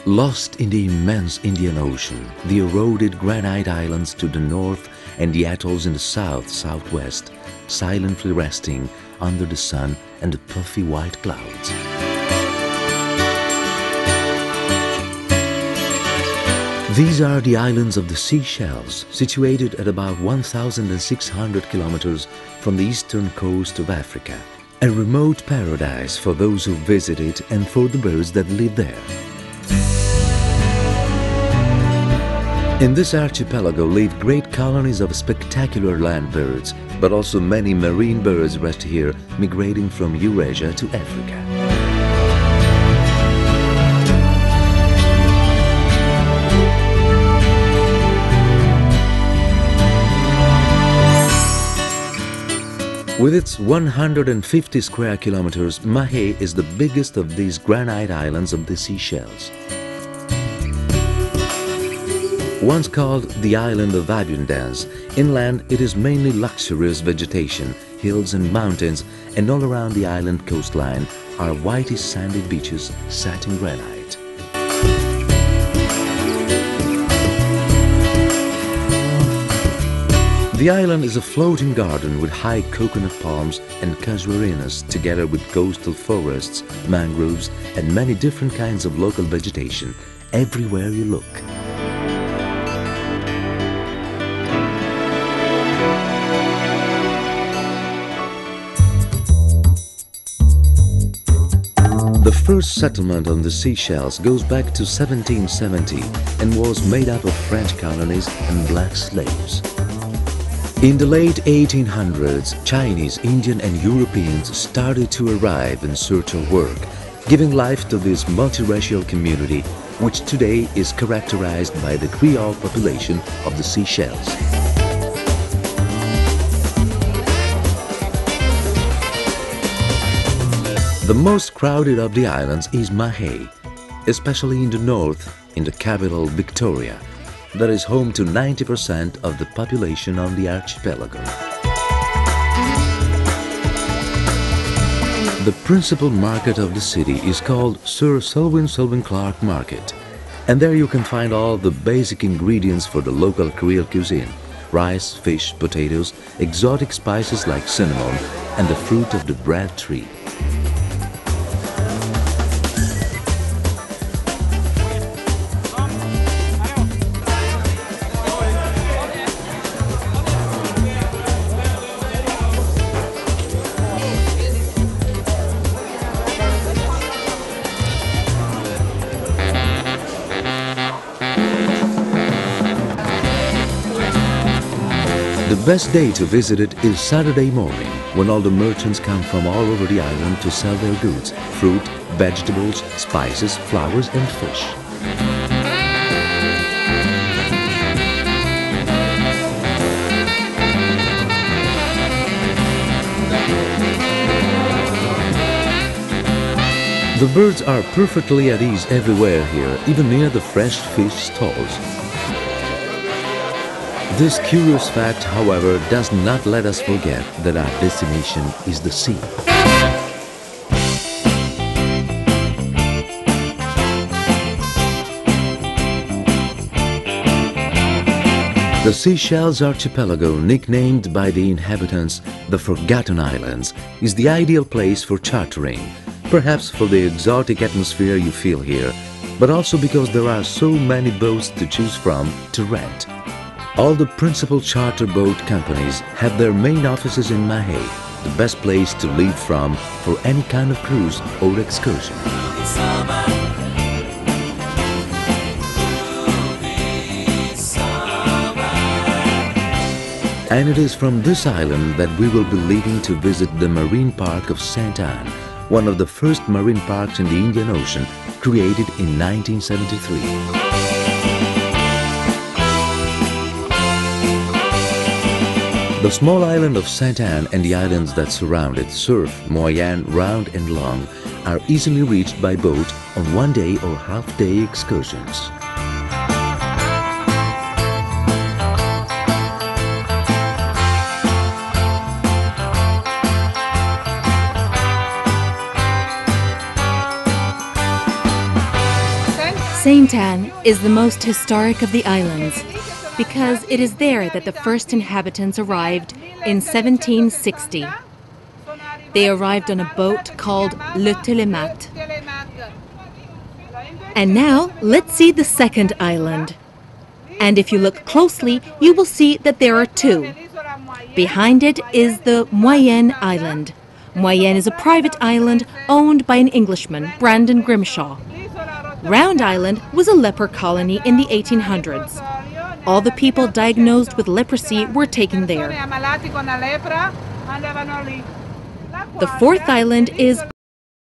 Lost in the immense Indian Ocean, the eroded granite islands to the north and the atolls in the south-southwest, silently resting under the sun and the puffy white clouds. These are the islands of the Seychelles, situated at about 1,600 kilometers from the eastern coast of Africa. A remote paradise for those who visit it and for the birds that live there. In this archipelago live great colonies of spectacular land birds, but also many marine birds rest here, migrating from Eurasia to Africa. With its 150 square kilometers, Mahé is the biggest of these granite islands of the Seychelles. Once called the island of abundance, inland it is mainly luxurious vegetation, hills and mountains, and all around the island coastline are whitish sandy beaches set in granite. The island is a floating garden with high coconut palms and casuarinas, together with coastal forests, mangroves, and many different kinds of local vegetation everywhere you look. The first settlement on the Seychelles goes back to 1770 and was made up of French colonies and black slaves. In the late 1800s, Chinese, Indian and Europeans started to arrive in search of work, giving life to this multiracial community, which today is characterized by the Creole population of the Seychelles. The most crowded of the islands is Mahé, especially in the north, in the capital Victoria, that is home to 90% of the population on the archipelago. The principal market of the city is called Sir Selwyn Clarke Market, and there you can find all the basic ingredients for the local Creole cuisine: rice, fish, potatoes, exotic spices like cinnamon, and the fruit of the bread tree. The best day to visit it is Saturday morning, when all the merchants come from all over the island to sell their goods: fruit, vegetables, spices, flowers and fish. The birds are perfectly at ease everywhere here, even near the fresh fish stalls. This curious fact, however, does not let us forget that our destination is the sea. The Seychelles archipelago, nicknamed by the inhabitants the Forgotten Islands, is the ideal place for chartering, perhaps for the exotic atmosphere you feel here, but also because there are so many boats to choose from to rent. All the principal charter boat companies have their main offices in Mahé, the best place to leave from for any kind of cruise or excursion. And it is from this island that we will be leaving to visit the marine park of Sainte-Anne, one of the first marine parks in the Indian Ocean, created in 1973. The small island of Sainte-Anne and the islands that surround it, Surf, Moyenne, Round and Long, are easily reached by boat on one-day or half-day excursions. Saint-Anne is the most historic of the islands because it is there that the first inhabitants arrived in 1760. They arrived on a boat called Le Télémath. And now let's see the second island. And if you look closely, you will see that there are two. Behind it is the Moyenne Island. Moyenne is a private island owned by an Englishman, Brandon Grimshaw. Round Island was a leper colony in the 1800s. All the people diagnosed with leprosy were taken there. The fourth island is